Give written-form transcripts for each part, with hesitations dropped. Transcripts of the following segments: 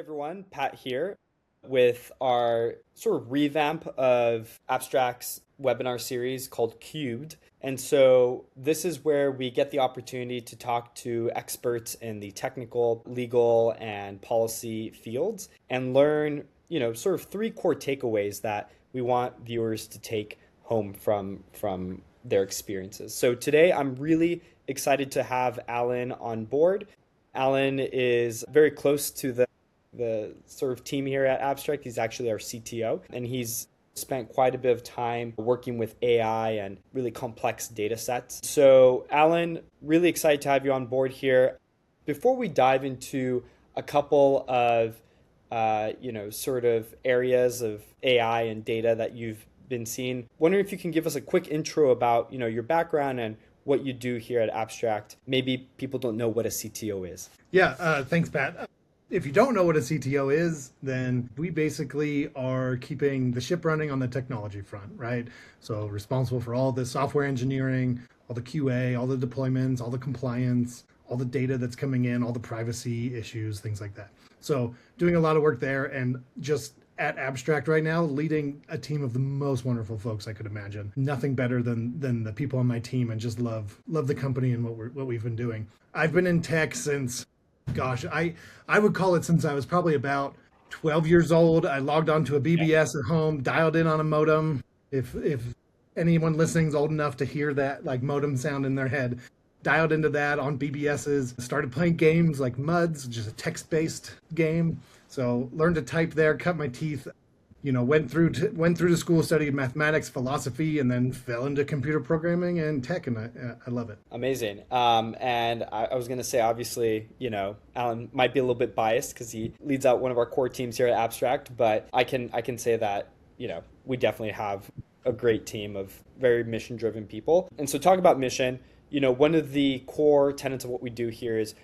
everyone, Pat here with our sort of revamp of Abstract's webinar series called CUBED. And so this is where we get the opportunity to talk to experts in the technical, legal, and policy fields and learn, sort of three core takeaways that we want viewers to take home from their experiences. So today I'm really excited to have Alan on board. Alan is very close to the sort of team here at Abstract. He's actually our CTO, and he's spent quite a bit of time working with AI and really complex data sets. So Alan, really excited to have you on board here. Before we dive into a couple of sort of areas of AI and data that you've been seeing, wondering if you can give us a quick intro about your background and what you do here at Abstract. Maybe people don't know what a CTO is. Yeah, thanks, Pat. If you don't know what a CTO is, then we basically are keeping the ship running on the technology front, right? So responsible for all the software engineering, all the QA, all the deployments, all the compliance, all the data that's coming in, all the privacy issues, things like that. So doing a lot of work there, and just at Abstract right now, leading a team of the most wonderful folks I could imagine. Nothing better than the people on my team, and just love the company and what we've been doing. I've been in tech since, gosh, I would call it since I was probably about 12 years old. I logged onto a BBS at home, dialed in on a modem. If anyone listening's old enough to hear that like modem sound in their head, dialed into that on BBSs, started playing games like MUDs, just a text-based game. So learned to type there, cut my teeth, went through to school, studied mathematics, philosophy, and then fell into computer programming and tech, and I love it. Amazing. And I was going to say, obviously, Alan might be a little bit biased because he leads out one of our core teams here at Abstract, but I can say that, we definitely have a great team of very mission-driven people. And so talk about mission, one of the core tenets of what we do here is,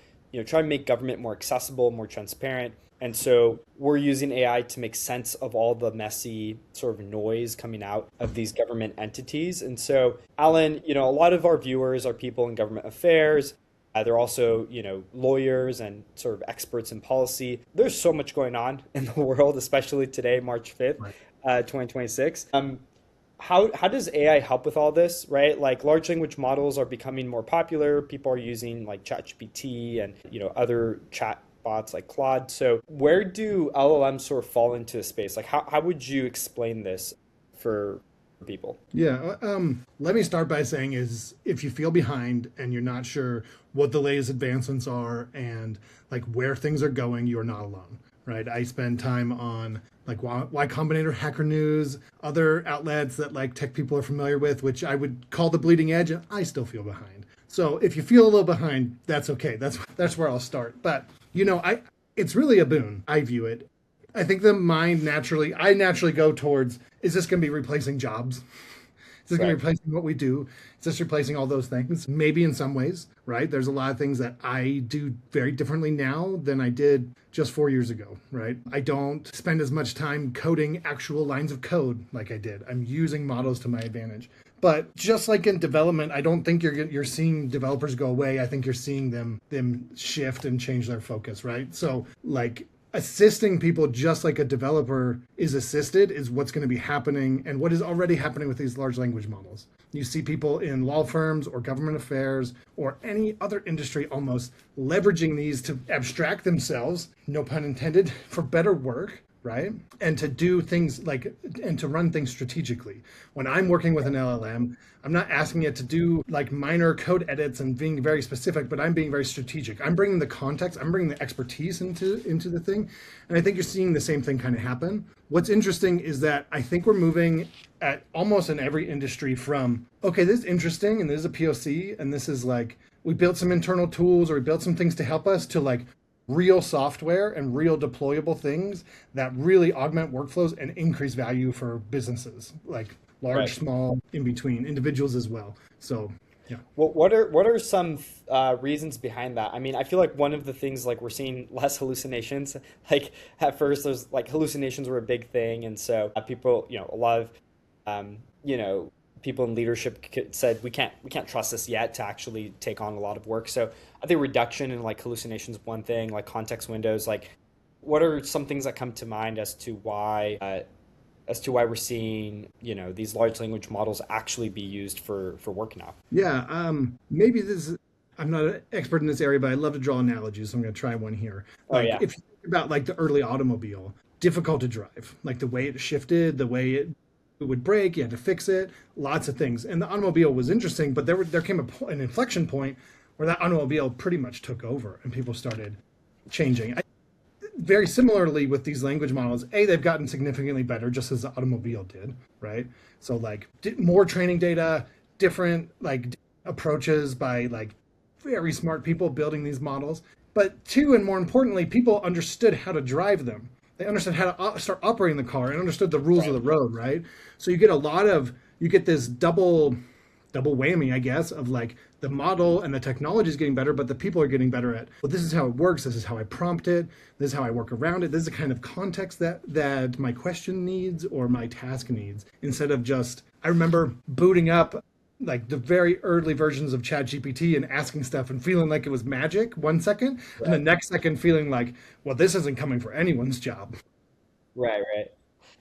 try and make government more accessible, more transparent. And so we're using AI to make sense of all the messy sort of noise coming out of these government entities. And so, Alan, a lot of our viewers are people in government affairs. They're also, lawyers and sort of experts in policy. There's so much going on in the world, especially today, March 5th, 2026. How does AI help with all this, right? Like large language models are becoming more popular. People are using like ChatGPT and, other chat bots like Claude. So where do LLMs sort of fall into the space? Like how would you explain this for people? Yeah, let me start by saying is if you feel behind and you're not sure what the latest advancements are and like where things are going, you're not alone, right? I spend time on like Y Combinator, Hacker News, other outlets that like tech people are familiar with, which I would call the bleeding edge, and I still feel behind. So if you feel a little behind, that's okay. That's where I'll start. But it's really a boon. I view it. I think the mind I naturally go towards, is this going to be replacing jobs? Is this going to be replacing what we do? Is this replacing all those things? Maybe in some ways, right? There's a lot of things that I do very differently now than I did just 4 years ago, right? I don't spend as much time coding actual lines of code like I did. I'm using models to my advantage. But just like in development, I don't think you're seeing developers go away. I think you're seeing them shift and change their focus, right? So like assisting people just like a developer is assisted is what's going to be happening and what is already happening with these large language models. You see people in law firms or government affairs or any other industry almost leveraging these to abstract themselves, no pun intended, for better work, right? And to do things and to run things strategically. When I'm working with an LLM, I'm not asking it to do like minor code edits and being very specific, but I'm being very strategic. I'm bringing the context, I'm bringing the expertise into the thing. And I think you're seeing the same thing kind of happen. What's interesting is that I think we're moving at almost in every industry from, okay, this is interesting and this is a POC and this is like, we built some internal tools or we built some things to help us to like real software and real deployable things that really augment workflows and increase value for businesses, like large, small, in between, individuals as well. So, yeah. Well, what are some reasons behind that? I mean, I feel like one of the things like we're seeing less hallucinations. Like at first, there's like hallucinations were a big thing, and so people, a lot of, people in leadership said we can't trust this yet to actually take on a lot of work. So I think reduction in like hallucinations is one thing, like context windows, like what are some things that come to mind as to why we're seeing, these large language models actually be used for work now? Yeah, maybe this. I'm not an expert in this area, but I love to draw analogies, so I'm going to try one here. Oh Like, yeah. if you think about like the early automobile, difficult to drive, like the way it shifted, the way it would break, you had to fix it, lots of things. And the automobile was interesting, but there came an inflection point where that automobile pretty much took over, and people started changing. Very similarly with these language models, they've gotten significantly better, just as the automobile did, right? So like more training data, different like approaches by like very smart people building these models. But two, and more importantly, people understood how to drive them. They understood how to start operating the car and understood the rules of Right. the road, right? So you get this double whammy, I guess, of like the model and the technology is getting better, but the people are getting better at, well, this is how it works. This is how I prompt it. This is how I work around it. This is the kind of context that my question needs or my task needs, instead of just, I remember booting up like the very early versions of ChatGPT and asking stuff and feeling like it was magic 1 second, and the Right. next second feeling like, well, this isn't coming for anyone's job. Right. Right.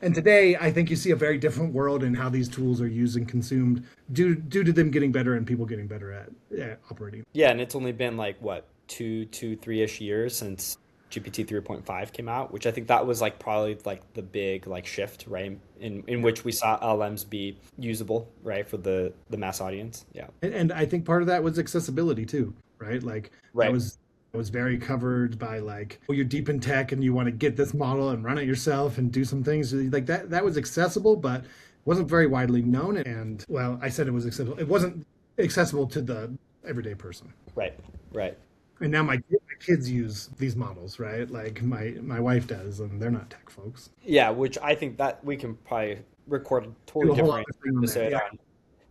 And today, I think you see a very different world in how these tools are used and consumed due to them getting better and people getting better at operating. Yeah, and it's only been like what, 3-ish years since GPT 3.5 came out, which I think that was like probably like the big like shift, right? In which we saw LLMs be usable, right, for the mass audience. Yeah. And I think part of that was accessibility too, right? Like that Right. was very covered by like, oh, you're deep in tech and you want to get this model and run it yourself and do some things like that. That was accessible, but wasn't very widely known. And well, I said it was accessible. It wasn't accessible to the everyday person. Right. Right. And now my kids use these models, right? Like my wife does, and they're not tech folks. Yeah, which I think that we can probably record a Do totally a whole different other thing on that. episode Yeah. on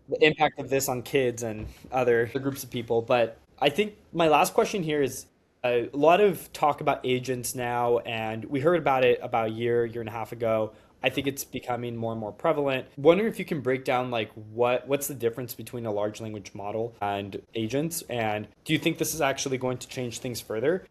the impact of this on kids and other groups of people. But I think my last question here is a lot of talk about agents now, and we heard about it about a year and a half ago. I think it's becoming more and more prevalent. Wondering if you can break down like what's the difference between a large language model and agents, and do you think this is actually going to change things further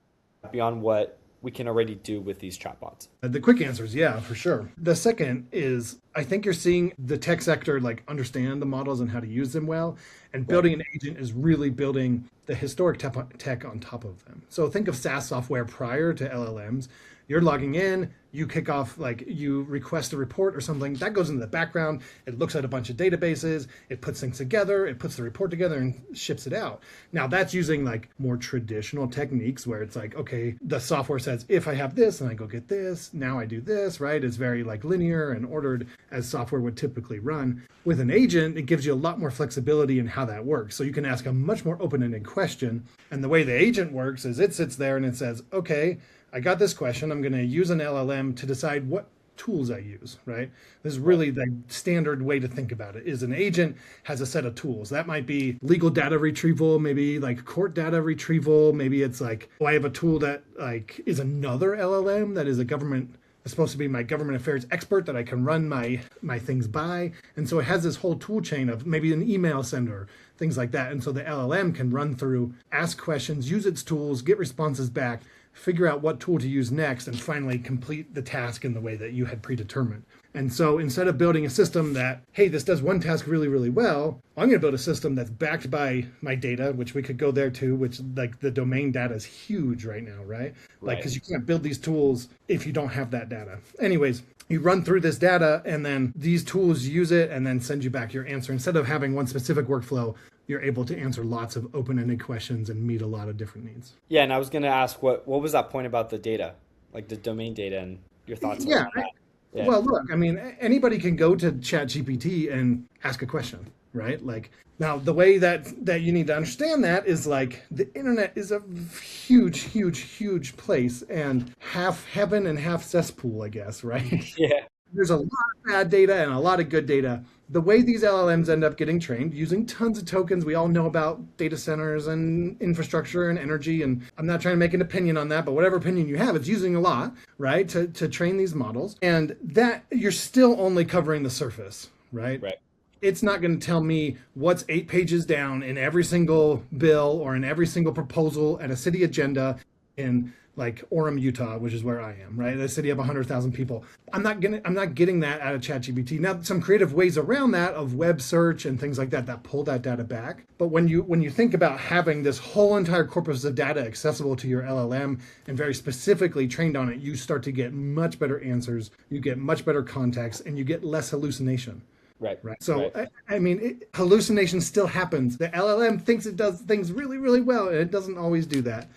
beyond what we can already do with these chatbots? The quick answer is yeah, for sure. The second is I think you're seeing the tech sector like understand the models and how to use them well, and Right. building an agent is really building the historic tech on top of them. So think of SaaS software prior to LLMs. You're logging in, you kick off, like you request a report or something, that goes into the background. It looks at a bunch of databases, it puts things together, it puts the report together and ships it out. Now that's using like more traditional techniques where it's like, okay, the software says, if I have this and I go get this, now I do this, right? It's very like linear and ordered as software would typically run. With an agent, it gives you a lot more flexibility in how that works. So you can ask a much more open-ended question. And the way the agent works is it sits there and it says, okay, I got this question. I'm going to use an LLM to decide what tools I use, right? This is really the standard way to think about it. Is an agent has a set of tools. That might be legal data retrieval, maybe like court data retrieval. Maybe it's like, oh, I have a tool that like is another LLM that is a government, it's supposed to be my government affairs expert that I can run my things by. And so it has this whole tool chain of maybe an email sender, things like that. And so the LLM can run through, ask questions, use its tools, get responses back, figure out what tool to use next, and finally complete the task in the way that you had predetermined. And so instead of building a system that, hey, this does one task really, really well, I'm going to build a system that's backed by my data, which we could go there too, which like the domain data is huge right now, right? Like, Right. because you can't build these tools if you don't have that data. Anyways, you run through this data and then these tools use it and then send you back your answer. Instead of having one specific workflow, you're able to answer lots of open-ended questions and meet a lot of different needs. Yeah, and I was going to ask what was that point about the data, like the domain data, and your thoughts on Yeah. that? Yeah. Well, look, I mean, anybody can go to ChatGPT and ask a question, right? Like now, the way that you need to understand that is like the internet is a huge, huge, huge place and half heaven and half cesspool, I guess, right? Yeah. There's a lot of bad data and a lot of good data. The way these LLMs end up getting trained using tons of tokens, we all know about data centers and infrastructure and energy. And I'm not trying to make an opinion on that, but whatever opinion you have, it's using a lot, right, to train these models. And that you're still only covering the surface, right? Right. It's not going to tell me what's 8 pages down in every single bill or in every single proposal at a city agenda in like Orem, Utah, which is where I am, right? A city of 100,000 people. I'm not getting that out of ChatGPT. Now, some creative ways around that of web search and things like that that pull that data back. But when you think about having this whole entire corpus of data accessible to your LLM and very specifically trained on it, you start to get much better answers, you get much better context, and you get less hallucination. Right. Right. So, Right. I mean, hallucination still happens. The LLM thinks it does things really, really well, and it doesn't always do that.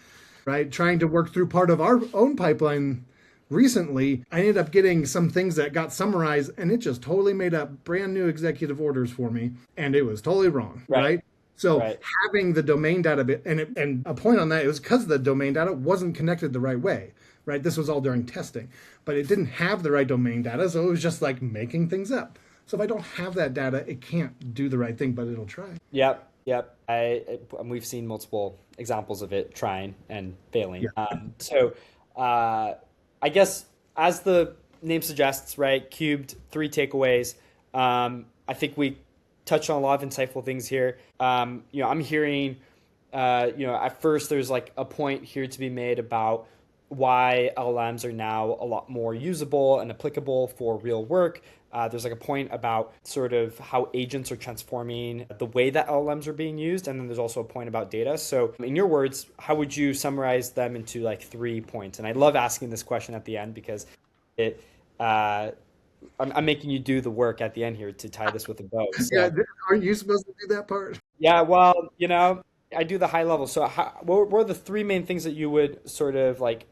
Right. Trying to work through part of our own pipeline recently, I ended up getting some things that got summarized, and it just totally made up brand new executive orders for me, and it was totally wrong. Right. Right. So Right. having the domain data, and a point on that, it was because the domain data wasn't connected the right way. Right. This was all during testing, but it didn't have the right domain data, so it was just like making things up. So if I don't have that data, it can't do the right thing, but it'll try. Yep. Yep. We've seen multiple examples of it trying and failing. Yeah. I guess as the name suggests, right? Cubed, three takeaways. I think we touched on a lot of insightful things here. I'm hearing, at first there's like a point here to be made about why LLMs are now a lot more usable and applicable for real work. There's like a point about sort of how agents are transforming the way that LLMs are being used. And then there's also a point about data. So in your words, how would you summarize them into like 3 points? And I love asking this question at the end because I'm making you do the work at the end here to tie this with a bow. Yeah, So aren't you supposed to do that part? yeah, well, I do the high level. So what are the three main things that you would sort of like,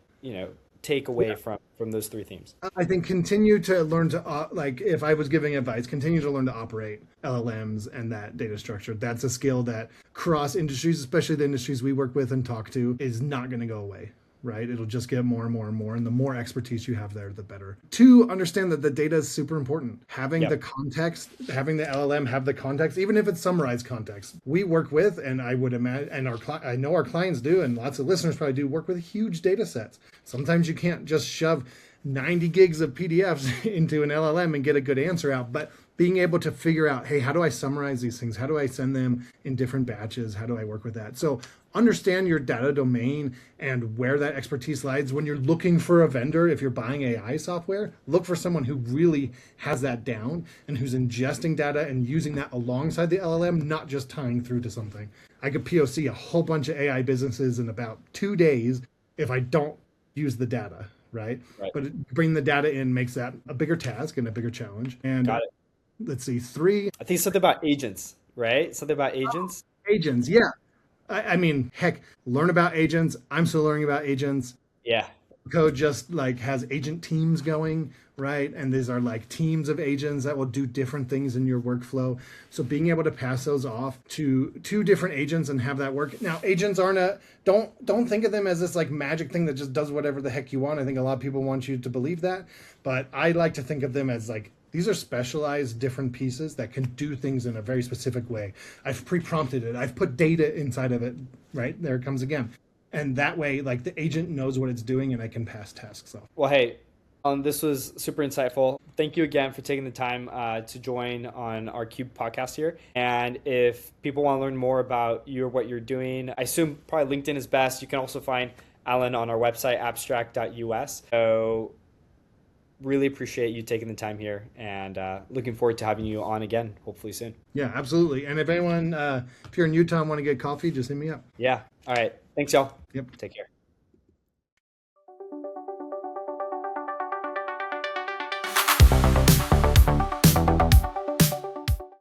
take away from those three themes? I think continue to learn to, like, if I was giving advice, continue to learn to operate LLMs and that data structure. That's a skill that cross industries, especially the industries we work with and talk to, is not going to go away. Right? It'll just get more and more and more. And the more expertise you have there, the better. Two, understand that the data is super important. Having the context, having the LLM have the context, even if it's summarized context. We work with, and I would imagine, and I know our clients do, and lots of listeners probably do, work with huge data sets. Sometimes you can't just shove 90 gigs of PDFs into an LLM and get a good answer out, but being able to figure out, hey, how do I summarize these things? How do I send them in different batches? How do I work with that? So understand your data domain and where that expertise lies. When you're looking for a vendor, if you're buying AI software, look for someone who really has that down and who's ingesting data and using that alongside the LLM, not just tying through to something. I could POC a whole bunch of AI businesses in about 2 days if I don't use the data, right? Right. But bringing the data in makes that a bigger task and a bigger challenge. And Got it. let's see, 3, I think something about agents, right? Something about agents. agents. Yeah. I mean, heck, learn about agents. I'm still learning about agents. Yeah. Code just like has agent teams going, right? And these are like teams of agents that will do different things in your workflow. So being able to pass those off to 2 different agents and have that work. Now, agents aren't don't think of them as this like magic thing that just does whatever the heck you want. I think a lot of people want you to believe that, but I like to think of them as like these are specialized different pieces that can do things in a very specific way. I've pre-prompted it. I've put data inside of it, right? There it comes again. And that way, like the agent knows what it's doing and I can pass tasks off. Well, hey, this was super insightful. Thank you again for taking the time to join on our Cube podcast here. And if people want to learn more about you or what you're doing, I assume probably LinkedIn is best. You can also find Alan on our website, abstract.us. So really appreciate you taking the time here and looking forward to having you on again, hopefully soon. Yeah, absolutely. And if anyone, if you're in Utah and want to get coffee, just hit me up. Yeah. All right. Thanks, y'all. Yep. Take care.